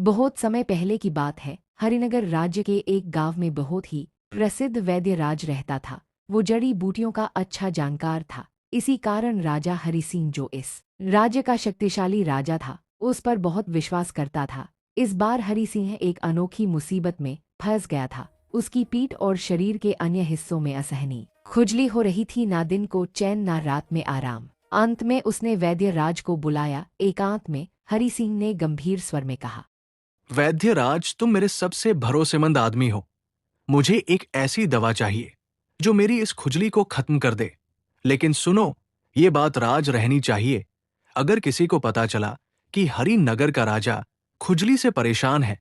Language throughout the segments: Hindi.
बहुत समय पहले की बात है। हरिनगर राज्य के एक गांव में बहुत ही प्रसिद्ध वैद्य राज रहता था। वो जड़ी बूटियों का अच्छा जानकार था। इसी कारण राजा हरि सिंह, जो इस राज्य का शक्तिशाली राजा था, उस पर बहुत विश्वास करता था। इस बार हरि सिंह एक अनोखी मुसीबत में फंस गया था। उसकी पीठ और शरीर के अन्य हिस्सों में असहनीय खुजली हो रही थी। ना दिन को चैन, ना रात में आराम। अंत में उसने वैद्य राज को बुलाया। एकांत में हरि सिंह ने गंभीर स्वर में कहा, वैद्य राज, तुम मेरे सबसे भरोसेमंद आदमी हो। मुझे एक ऐसी दवा चाहिए जो मेरी इस खुजली को खत्म कर दे। लेकिन सुनो, ये बात राज रहनी चाहिए। अगर किसी को पता चला कि हरिनगर का राजा खुजली से परेशान है,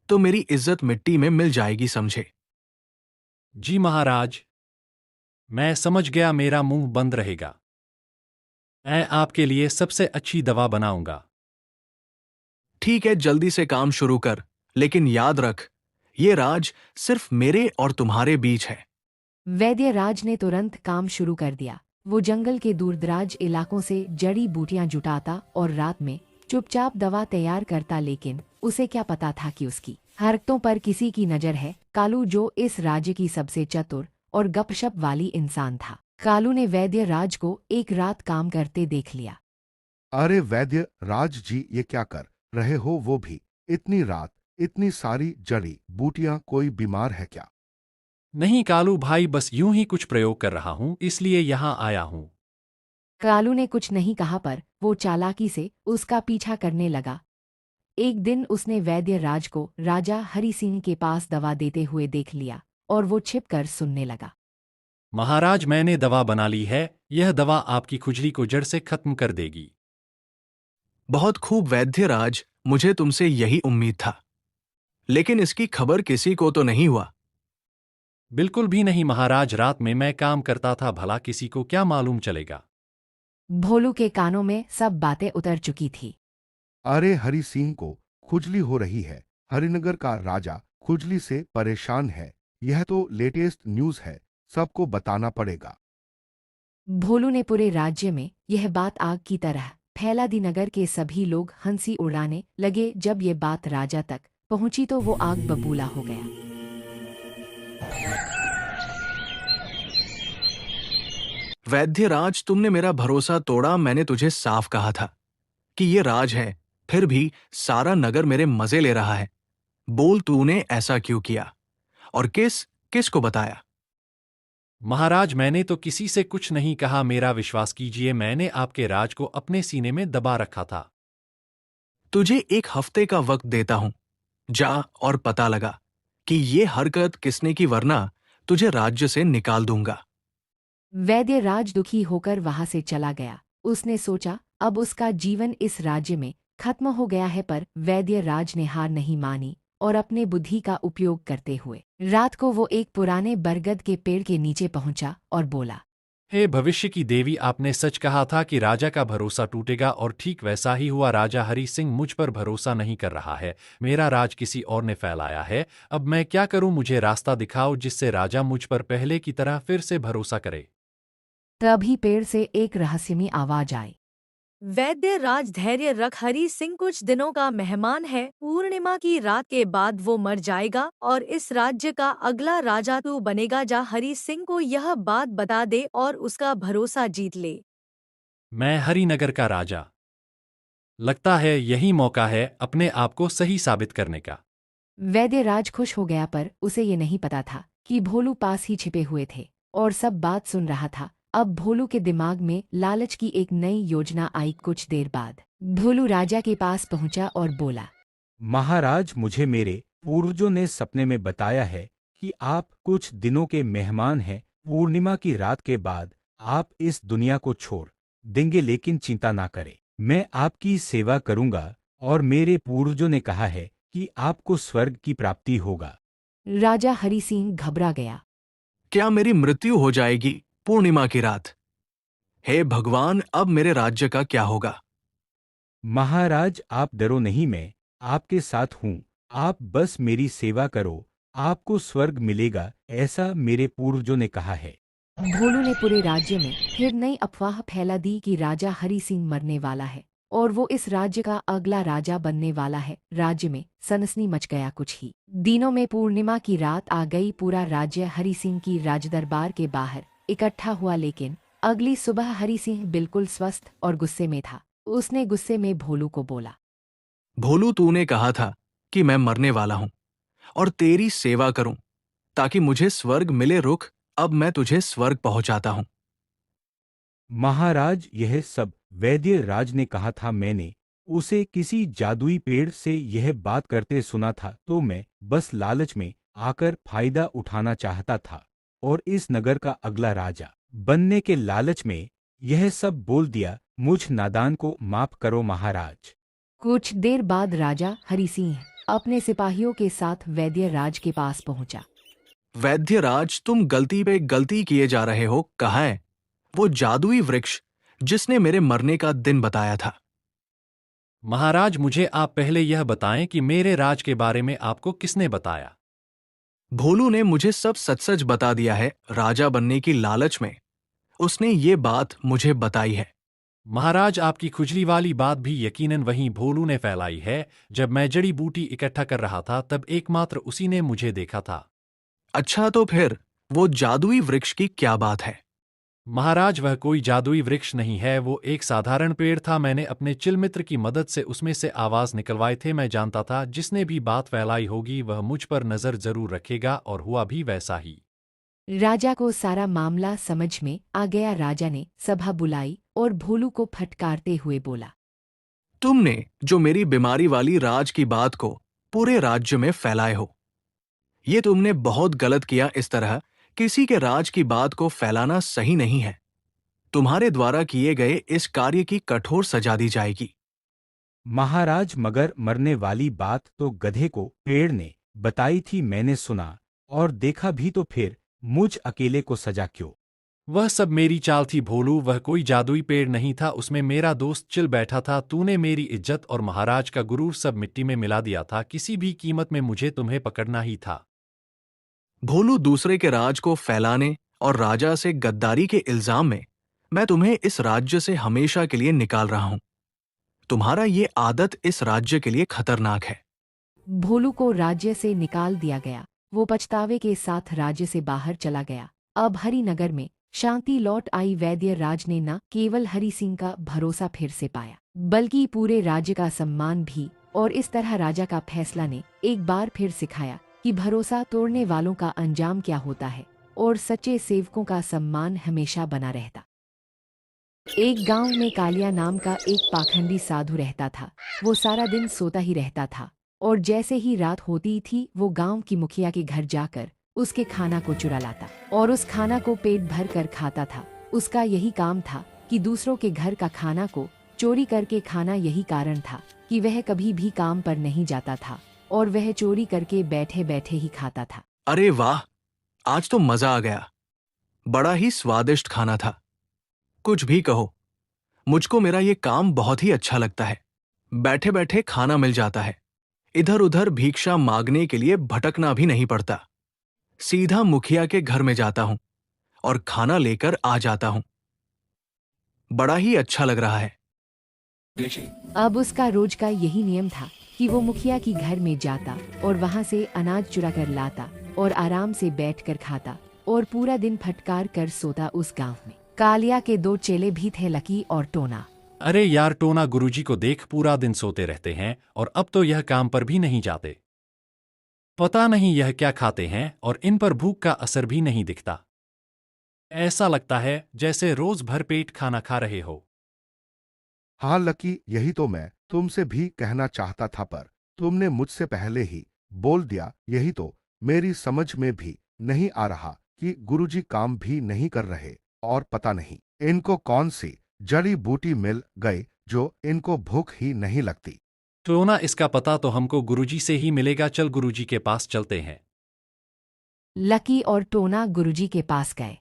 तो मेरी इज्जत मिट्टी में मिल जाएगी, समझे? जी महाराज, मैं समझ गया, मेरा मुंह बंद रहेगा। मैं आपके लिए सबसे अच्छी दवा बनाऊंगा। ठीक है, जल्दी से काम शुरू कर। लेकिन याद रख, ये राज सिर्फ मेरे और तुम्हारे बीच है। वैद्य राज ने तुरंत काम शुरू कर दिया। वो जंगल के दूरदराज इलाकों से जड़ी बूटियां जुटाता और रात में चुपचाप दवा तैयार करता। लेकिन उसे क्या पता था कि उसकी हरकतों पर किसी की नजर है। कालू, जो इस राज्य की सबसे चतुर और गपशप वाली इंसान था, कालू ने वैद्य राज को एक रात काम करते देख लिया। अरे वैद्य राज जी, ये क्या कर रहे हो? वो भी इतनी रात, इतनी सारी जड़ी बूटियां, कोई बीमार है क्या? नहीं कालू भाई, बस यूं ही कुछ प्रयोग कर रहा हूं, इसलिए यहां आया हूं। कालू ने कुछ नहीं कहा, पर वो चालाकी से उसका पीछा करने लगा। एक दिन उसने वैद्य राज को राजा हरि सिंह के पास दवा देते हुए देख लिया और वो छिपकर सुनने लगा। महाराज, मैंने दवा बना ली है। यह दवा आपकी खुजली को जड़ से खत्म कर देगी। बहुत खूब वैद्य राज, मुझे तुमसे यही उम्मीद था। लेकिन इसकी खबर किसी को तो नहीं हुआ? बिल्कुल भी नहीं महाराज, रात में मैं काम करता था, भला किसी को क्या मालूम चलेगा। भोलू के कानों में सब बातें उतर चुकी थी। अरे हरि सिंह को खुजली हो रही है। हरिनगर का राजा खुजली से परेशान है। यह तो लेटेस्ट न्यूज़ है, सबको बताना पड़ेगा। भोलू ने पूरे राज्य में यह बात आग की तरह फैला दी। नगर के सभी लोग हंसी उड़ाने लगे। जब ये बात राजा तक पहुंची तो वो आग बबूला हो गया। वैद्य राज, तुमने मेरा भरोसा तोड़ा। मैंने तुझे साफ कहा था कि ये राज है, फिर भी सारा नगर मेरे मजे ले रहा है। बोल, तूने ऐसा क्यों किया और किस किस को बताया? महाराज, मैंने तो किसी से कुछ नहीं कहा। मेरा विश्वास कीजिए, मैंने आपके राज को अपने सीने में दबा रखा था। तुझे एक हफ्ते का वक्त देता हूं। जा और पता लगा कि ये हरकत किसने की, वरना तुझे राज्य से निकाल दूंगा। वैद्य राज दुखी होकर वहां से चला गया। उसने सोचा अब उसका जीवन इस राज्य में खत्म हो गया है, पर वैद्य राज ने हार नहीं मानी और अपने बुद्धि का उपयोग करते हुए रात को वो एक पुराने बरगद के पेड़ के नीचे पहुंचा और बोला, हे भविष्य की देवी, आपने सच कहा था कि राजा का भरोसा टूटेगा और ठीक वैसा ही हुआ। राजा हरि सिंह मुझ पर भरोसा नहीं कर रहा है। मेरा राज किसी और ने फैलाया है। अब मैं क्या करूं? मुझे रास्ता दिखाओ जिससे राजा मुझ पर पहले की तरह फिर से भरोसा करे। तभी पेड़ से एक रहस्यमयी आवाज आई। वैद्य राज, धैर्य रख। हरि सिंह कुछ दिनों का मेहमान है। पूर्णिमा की रात के बाद वो मर जाएगा और इस राज्य का अगला राजा तू बनेगा। जा हरि सिंह को यह बात बता दे और उसका भरोसा जीत ले। मैं हरिनगर का राजा। लगता है यही मौका है अपने आप को सही साबित करने का। वैद्य राज खुश हो गया, पर उसे ये नहीं पता था कि भोलू पास ही छिपे हुए थे और सब बात सुन रहा था। अब भोलू के दिमाग में लालच की एक नई योजना आई। कुछ देर बाद भोलू राजा के पास पहुंचा और बोला, महाराज, मुझे मेरे पूर्वजों ने सपने में बताया है कि आप कुछ दिनों के मेहमान हैं। पूर्णिमा की रात के बाद आप इस दुनिया को छोड़ देंगे, लेकिन चिंता ना करें, मैं आपकी सेवा करूंगा और मेरे पूर्वजों ने कहा है कि आपको स्वर्ग की प्राप्ति होगा। राजा हरि सिंह घबरा गया। क्या मेरी मृत्यु हो जाएगी पूर्णिमा की रात? हे भगवान, अब मेरे राज्य का क्या होगा? महाराज, आप डरो नहीं, मैं आपके साथ हूँ। आप बस मेरी सेवा करो, आपको स्वर्ग मिलेगा, ऐसा मेरे पूर्वजों ने कहा है। भोलू ने पूरे राज्य में फिर नई अफवाह फैला दी कि राजा हरि सिंह मरने वाला है और वो इस राज्य का अगला राजा बनने वाला है। राज्य में सनसनी मच गया। कुछ ही दिनों में पूर्णिमा की रात आ गई। पूरा राज्य हरि सिंह की राजदरबार के बाहर इकट्ठा हुआ, लेकिन अगली सुबह हरि सिंह बिल्कुल स्वस्थ और गुस्से में था। उसने गुस्से में भोलू को बोला, भोलू, तूने कहा था कि मैं मरने वाला हूं और तेरी सेवा करूं ताकि मुझे स्वर्ग मिले। रुख, अब मैं तुझे स्वर्ग पहुंचाता हूं। महाराज, यह सब वैद्य राज ने कहा था। मैंने उसे किसी जादुई पेड़ से यह बात करते सुना था, तो मैं बस लालच में आकर फायदा उठाना चाहता था और इस नगर का अगला राजा बनने के लालच में यह सब बोल दिया। मुझ नादान को माफ करो महाराज। कुछ देर बाद राजा हरि सिंह अपने सिपाहियों के साथ वैद्य राज के पास पहुंचा। वैद्यराज, तुम गलती पे गलती किए जा रहे हो। कहाँ है वो जादुई वृक्ष जिसने मेरे मरने का दिन बताया था? महाराज, मुझे आप पहले यह बताएं कि मेरे राज के बारे में आपको किसने बताया? भोलू ने मुझे सब सच सच बता दिया है। राजा बनने की लालच में उसने ये बात मुझे बताई है। महाराज, आपकी खुजली वाली बात भी यकीनन वहीं भोलू ने फैलाई है। जब मैं जड़ी बूटी इकट्ठा कर रहा था तब एकमात्र उसी ने मुझे देखा था। अच्छा, तो फिर वो जादुई वृक्ष की क्या बात है? महाराज, वह कोई जादुई वृक्ष नहीं है, वो एक साधारण पेड़ था। मैंने अपने चिलमित्र की मदद से उसमें से आवाज निकलवाए थे। मैं जानता था जिसने भी बात फैलाई होगी वह मुझ पर नजर जरूर रखेगा, और हुआ भी वैसा ही। राजा को सारा मामला समझ में आ गया। राजा ने सभा बुलाई और भोलू को फटकारते हुए बोला, तुमने जो मेरी बीमारी वाली राज की बात को पूरे राज्य में फैलाए हो, ये तुमने बहुत गलत किया। इस तरह किसी के राज की बात को फैलाना सही नहीं है। तुम्हारे द्वारा किए गए इस कार्य की कठोर सजा दी जाएगी। महाराज, मगर मरने वाली बात तो गधे को पेड़ ने बताई थी। मैंने सुना और देखा भी, तो फिर मुझ अकेले को सजा क्यों? वह सब मेरी चाल थी भोलू, वह कोई जादुई पेड़ नहीं था। उसमें मेरा दोस्त चिल बैठा था। तूने मेरी इज्जत और महाराज का गुरूर सब मिट्टी में मिला दिया था। किसी भी कीमत में मुझे तुम्हें पकड़ना ही था। भोलू, दूसरे के राज को फैलाने और राजा से गद्दारी के इल्जाम में मैं तुम्हें इस राज्य से हमेशा के लिए निकाल रहा हूं। तुम्हारा ये आदत इस राज्य के लिए खतरनाक है। भोलू को राज्य से निकाल दिया गया। वो पछतावे के साथ राज्य से बाहर चला गया। अब हरिनगर में शांति लौट आई। वैद्य राज ने न केवल हरि सिंह का भरोसा फिर से पाया, बल्कि पूरे राज्य का सम्मान भी। और इस तरह राजा का फैसला ने एक बार फिर सिखाया कि भरोसा तोड़ने वालों का अंजाम क्या होता है और सच्चे सेवकों का सम्मान हमेशा बना रहता। एक गांव में कालिया नाम का एक पाखंडी साधु रहता था। वो सारा दिन सोता ही रहता था और जैसे ही रात होती थी वो गांव की मुखिया के घर जाकर उसके खाना को चुरा लाता और उस खाना को पेट भर कर खाता था। उसका यही काम था कि दूसरों के घर का खाना को चोरी करके खाना। यही कारण था कि वह कभी भी काम पर नहीं जाता था और वह चोरी करके बैठे बैठे ही खाता था। अरे वाह, आज तो मजा आ गया। बड़ा ही स्वादिष्ट खाना था। कुछ भी कहो, मुझको मेरा ये काम बहुत ही अच्छा लगता है। बैठे बैठे खाना मिल जाता है। इधर उधर भिक्षा मांगने के लिए भटकना भी नहीं पड़ता। सीधा मुखिया के घर में जाता हूं और खाना लेकर आ जाता हूं। बड़ा ही अच्छा लग रहा है। अब उसका रोज का यही नियम था कि वो मुखिया की घर में जाता और वहां से अनाज चुरा कर लाता और आराम से बैठकर खाता और पूरा दिन फटकार कर सोता। उस गांव में कालिया के दो चेले भी थे, लकी और टोना। अरे यार टोना, गुरुजी को देख, पूरा दिन सोते रहते हैं और अब तो यह काम पर भी नहीं जाते। पता नहीं यह क्या खाते हैं और इन पर भूख का असर भी नहीं दिखता। ऐसा लगता है जैसे रोज भर पेट खाना खा रहे हो। हाँ लकी, यही तो मैं तुमसे भी कहना चाहता था, पर तुमने मुझसे पहले ही बोल दिया। यही तो मेरी समझ में भी नहीं आ रहा कि गुरुजी काम भी नहीं कर रहे और पता नहीं इनको कौन सी जड़ी बूटी मिल गई जो इनको भूख ही नहीं लगती। टोना, इसका पता तो हमको गुरुजी से ही मिलेगा। चल गुरुजी के पास चलते हैं। लकी और टोना गुरुजी के पास गए।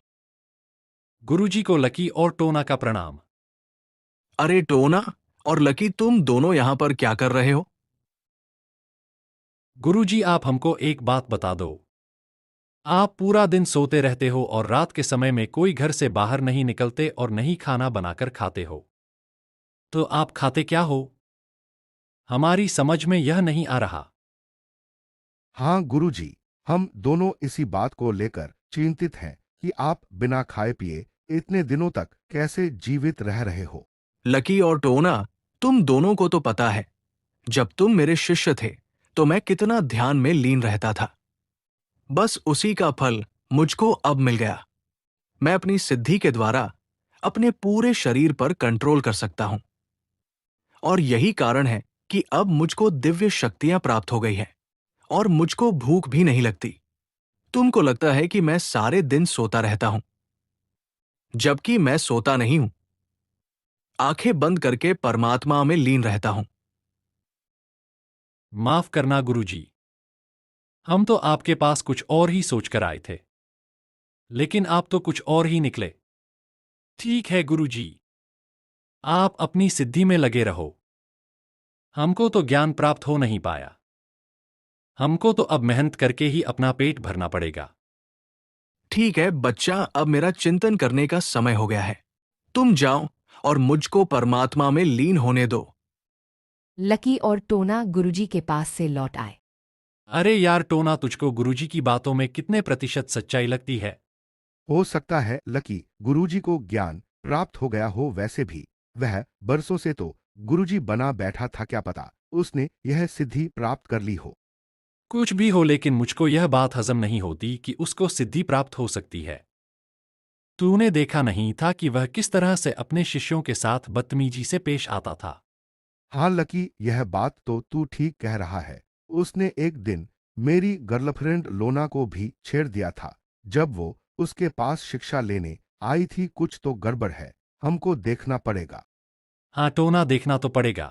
गुरुजी को लकी और टोना का प्रणाम। अरे टोना और लकी, तुम दोनों यहां पर क्या कर रहे हो? गुरुजी, आप हमको एक बात बता दो। आप पूरा दिन सोते रहते हो और रात के समय में कोई घर से बाहर नहीं निकलते और नहीं खाना बनाकर खाते हो। तो आप खाते क्या हो? हमारी समझ में यह नहीं आ रहा। हाँ गुरुजी, हम दोनों इसी बात को लेकर चिंतित हैं कि आप बिना खाए पिए इतने दिनों तक कैसे जीवित रह रहे हो। लकी और टोना, तुम दोनों को तो पता है, जब तुम मेरे शिष्य थे तो मैं कितना ध्यान में लीन रहता था। बस उसी का फल मुझको अब मिल गया। मैं अपनी सिद्धि के द्वारा अपने पूरे शरीर पर कंट्रोल कर सकता हूं। और यही कारण है कि अब मुझको दिव्य शक्तियां प्राप्त हो गई हैं और मुझको भूख भी नहीं लगती। तुमको लगता है कि मैं सारे दिन सोता रहता हूं, जबकि मैं सोता नहीं हूं। आंखें बंद करके परमात्मा में लीन रहता हूं। माफ करना गुरुजी, हम तो आपके पास कुछ और ही सोचकर आए थे, लेकिन आप तो कुछ और ही निकले। ठीक है गुरुजी, आप अपनी सिद्धि में लगे रहो। हमको तो ज्ञान प्राप्त हो नहीं पाया। हमको तो अब मेहनत करके ही अपना पेट भरना पड़ेगा। ठीक है बच्चा, अब मेरा चिंतन करने का समय हो गया है। तुम जाओ और मुझको परमात्मा में लीन होने दो। लकी और टोना गुरुजी के पास से लौट आए। अरे यार टोना, तुझको गुरुजी की बातों में कितने प्रतिशत सच्चाई लगती है? हो सकता है लकी गुरुजी को ज्ञान प्राप्त हो गया हो, वैसे भी वह बरसों से तो गुरुजी बना बैठा था, क्या पता उसने यह सिद्धि प्राप्त कर ली हो। कुछ भी हो, लेकिन मुझको यह बात हजम नहीं होती कि उसको सिद्धि प्राप्त हो सकती है। तूने देखा नहीं था कि वह किस तरह से अपने शिष्यों के साथ बदतमीजी से पेश आता था? हाँ लकी, यह बात तो तू ठीक कह रहा है। उसने एक दिन मेरी गर्लफ्रेंड लोना को भी छेड़ दिया था, जब वो उसके पास शिक्षा लेने आई थी। कुछ तो गड़बड़ है, हमको देखना पड़ेगा। हाँ टोना, देखना तो पड़ेगा।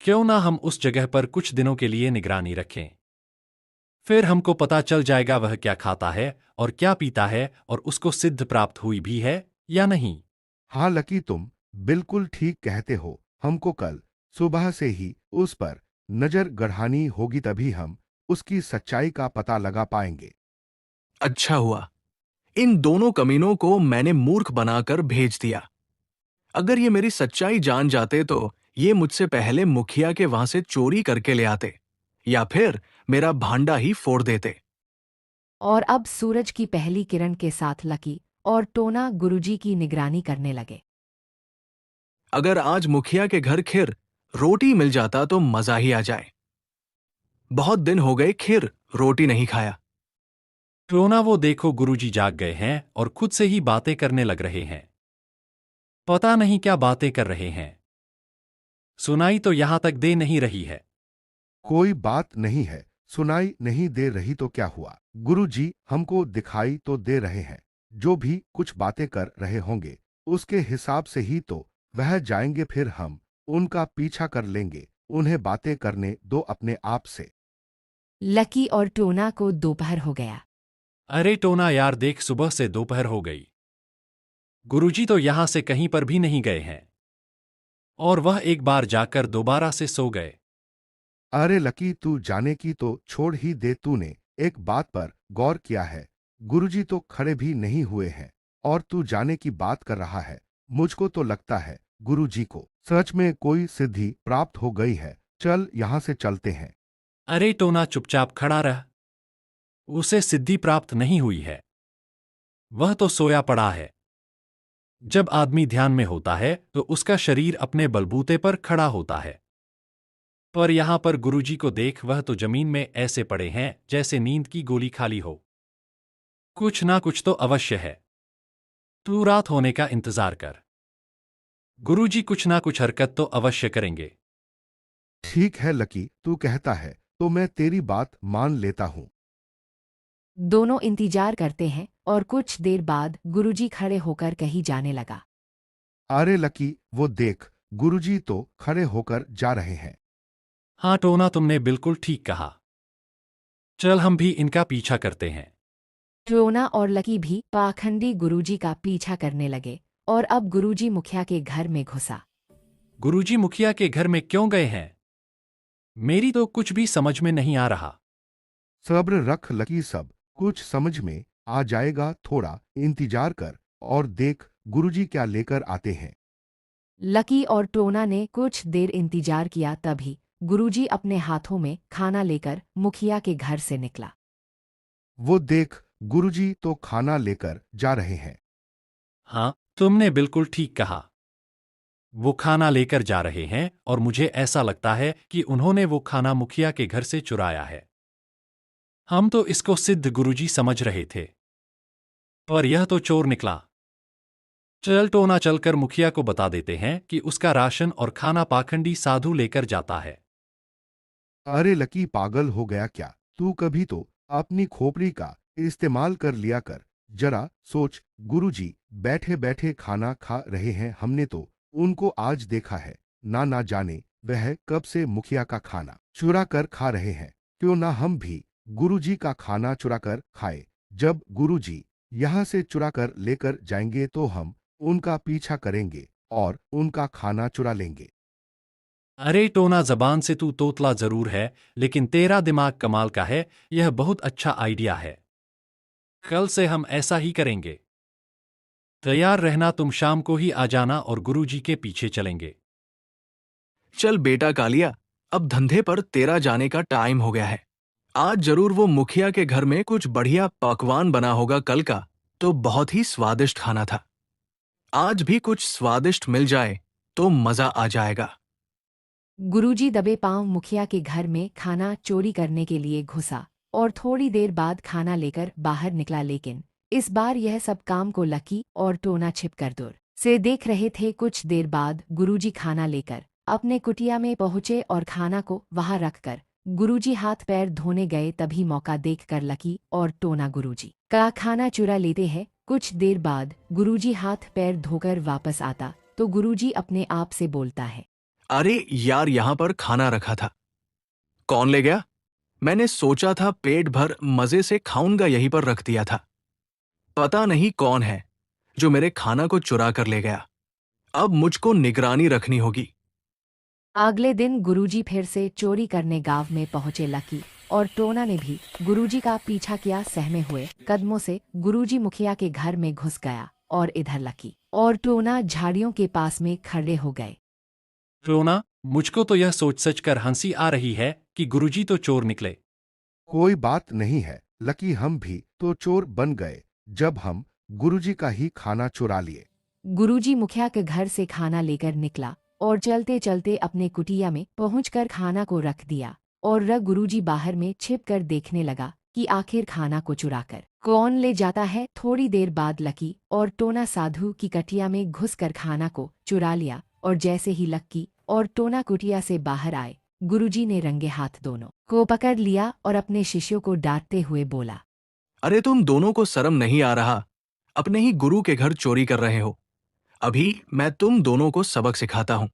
क्यों ना हम उस जगह पर कुछ दिनों के लिए निगरानी रखें। फिर हमको पता चल जाएगा वह क्या खाता है और क्या पीता है, और उसको सिद्ध प्राप्त हुई भी है या नहीं। हाँ लकी, तुम बिल्कुल ठीक कहते हो। हमको कल सुबह से ही उस पर नजर गढ़ानी होगी, तभी हम उसकी सच्चाई का पता लगा पाएंगे। अच्छा हुआ, इन दोनों कमीनों को मैंने मूर्ख बनाकर भेज दिया। अगर ये मेरी सच्चाई जान जाते तो ये मुझसे पहले मुखिया के वहां से चोरी करके ले आते, या फिर मेरा भांडा ही फोड़ देते। और अब सूरज की पहली किरण के साथ लकी और टोना गुरुजी की निगरानी करने लगे। अगर आज मुखिया के घर खीर रोटी मिल जाता तो मजा ही आ जाए। बहुत दिन हो गए खीर रोटी नहीं खाया। टोना, वो देखो गुरुजी जाग गए हैं और खुद से ही बातें करने लग रहे हैं। पता नहीं क्या बातें कर रहे हैं। सुनाई तो यहां तक दे नहीं रही है। कोई बात नहीं है, सुनाई नहीं दे रही तो क्या हुआ। गुरुजी हमको दिखाई तो दे रहे हैं। जो भी कुछ बातें कर रहे होंगे उसके हिसाब से ही तो वह जाएंगे, फिर हम उनका पीछा कर लेंगे। उन्हें बातें करने दो अपने आप से। लकी और टोना को दोपहर हो गया। अरे टोना यार, देख सुबह से दोपहर हो गई। गुरुजी तो यहां से कहीं पर भी नहीं गए हैं, और वह एक बार जाकर दोबारा से सो गए। अरे लकी, तू जाने की तो छोड़ ही दे। तूने एक बात पर गौर किया है, गुरुजी तो खड़े भी नहीं हुए हैं और तू जाने की बात कर रहा है। मुझको तो लगता है गुरुजी को सच में कोई सिद्धि प्राप्त हो गई है। चल यहाँ से चलते हैं। अरे टोना, चुपचाप खड़ा रह। उसे सिद्धि प्राप्त नहीं हुई है, वह तो सोया पड़ा है। जब आदमी ध्यान में होता है तो उसका शरीर अपने बलबूते पर खड़ा होता है। पर यहां पर गुरुजी को देख, वह तो जमीन में ऐसे पड़े हैं जैसे नींद की गोली खाली हो। कुछ ना कुछ तो अवश्य है। तू रात होने का इंतजार कर। गुरुजी कुछ ना कुछ हरकत तो अवश्य करेंगे। ठीक है लकी, तू कहता है तो मैं तेरी बात मान लेता हूँ। दोनों इंतजार करते हैं और कुछ देर बाद गुरुजी खड़े होकर कहीं जाने लगा। अरे लकी, वो देख, गुरुजी तो खड़े होकर जा रहे हैं। हाँ टोना, तुमने बिल्कुल ठीक कहा। चल हम भी इनका पीछा करते हैं। टोना और लकी भी पाखंडी गुरुजी का पीछा करने लगे और अब गुरुजी मुखिया के घर में घुसा। गुरुजी मुखिया के घर में क्यों गए हैं? मेरी तो कुछ भी समझ में नहीं आ रहा। सब्र रख लकी, सब कुछ समझ में आ जाएगा। थोड़ा इंतजार कर और देख गुरुजी क्या लेकर आते हैं। लकी और टोना ने कुछ देर इंतजार किया, तभी गुरुजी अपने हाथों में खाना लेकर मुखिया के घर से निकला। वो देख गुरुजी तो खाना लेकर जा रहे हैं। हाँ, तुमने बिल्कुल ठीक कहा। वो खाना लेकर जा रहे हैं और मुझे ऐसा लगता है कि उन्होंने वो खाना मुखिया के घर से चुराया है। हम तो इसको सिद्ध गुरुजी समझ रहे थे, पर यह तो चोर निकला। चल टोना, चलकर मुखिया को बता देते हैं कि उसका राशन और खाना पाखंडी साधु लेकर जाता है। अरे लकी, पागल हो गया क्या? तू कभी तो अपनी खोपड़ी का इस्तेमाल कर लिया कर। जरा सोच, गुरुजी बैठे बैठे खाना खा रहे हैं, हमने तो उनको आज देखा है। ना जाने वह कब से मुखिया का खाना चुरा कर खा रहे हैं। क्यों ना हम भी गुरुजी का खाना चुरा कर खाए। जब गुरुजी यहाँ से चुरा कर लेकर जाएंगे तो हम उनका पीछा करेंगे और उनका खाना चुरा लेंगे। अरे टोना, जबान से तू तोतला जरूर है, लेकिन तेरा दिमाग कमाल का है। यह बहुत अच्छा आइडिया है। कल से हम ऐसा ही करेंगे। तैयार रहना, तुम शाम को ही आ जाना और गुरुजी के पीछे चलेंगे। चल बेटा कालिया, अब धंधे पर तेरा जाने का टाइम हो गया है। आज जरूर वो मुखिया के घर में कुछ बढ़िया पकवान बना होगा। कल का तो बहुत ही स्वादिष्ट खाना था। आज भी कुछ स्वादिष्ट मिल जाए तो मजा आ जाएगा। गुरुजी दबे पांव मुखिया के घर में खाना चोरी करने के लिए घुसा और थोड़ी देर बाद खाना लेकर बाहर निकला, लेकिन इस बार यह सब काम को लकी और टोना छिपकर दूर से देख रहे थे। कुछ देर बाद गुरुजी खाना लेकर अपने कुटिया में पहुंचे और खाना को वहां रखकर गुरुजी हाथ पैर धोने गए। तभी मौका देखकर लकी और टोना गुरुजी का खाना चुरा लेते हैं। कुछ देर बाद गुरुजी हाथ पैर धोकर वापस आता तो गुरुजी अपने आप से बोलता है, अरे यार, यहां पर खाना रखा था, कौन ले गया? मैंने सोचा था पेट भर मजे से खाऊंगा, यहीं पर रख दिया था। पता नहीं कौन है जो मेरे खाना को चुरा कर ले गया। अब मुझको निगरानी रखनी होगी। अगले दिन गुरुजी फिर से चोरी करने गांव में पहुंचे। लकी और टोना ने भी गुरुजी का पीछा किया। सहमे हुए कदमों से गुरुजी मुखिया के घर में घुस गया और इधर लकी और टोना झाड़ियों के पास में खड़े हो गए। टोना, मुझको तो यह सोच सच कर हंसी आ रही है कि गुरुजी तो चोर निकले। कोई बात नहीं है लकी, हम भी तो चोर बन गए जब हम गुरुजी का ही खाना चुरा लिए। गुरुजी मुखिया के घर से खाना लेकर निकला और चलते चलते अपने कुटिया में पहुंचकर खाना को रख दिया और गुरुजी बाहर में छिपकर देखने लगा कि आखिर खाना को चुराकर कौन ले जाता है। थोड़ी देर बाद लकी और टोना साधु की कटिया में घुसकर खाना को चुरा लिया और जैसे ही लकी और टोना कुटिया से बाहर आए, गुरुजी ने रंगे हाथ दोनों को पकड़ लिया और अपने शिष्यों को डांटते हुए बोला, अरे तुम दोनों को शर्म नहीं आ रहा? अपने ही गुरु के घर चोरी कर रहे हो। अभी मैं तुम दोनों को सबक सिखाता हूं।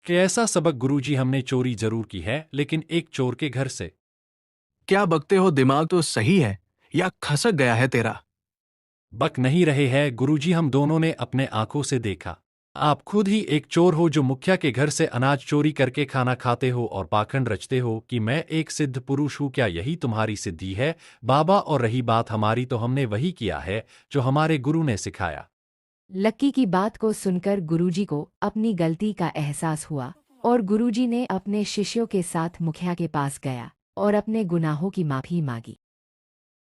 कैसा सबक गुरुजी? हमने चोरी जरूर की है, लेकिन एक चोर के घर से। क्या बकते हो? दिमाग तो सही है या खसक गया है तेरा? बक नहीं रहे हैं गुरुजी, हम दोनों ने अपने आंखों से देखा। आप खुद ही एक चोर हो जो मुखिया के घर से अनाज चोरी करके खाना खाते हो और पाखंड रचते हो कि मैं एक सिद्ध पुरुष हूं। क्या यही तुम्हारी सिद्धि है बाबा? और रही बात हमारी, तो हमने वही किया है जो हमारे गुरु ने सिखाया। लक्की की बात को सुनकर गुरुजी को अपनी गलती का एहसास हुआ और गुरुजी ने अपने शिष्यों के साथ मुखिया के पास गया और अपने गुनाहों की माफी मांगी।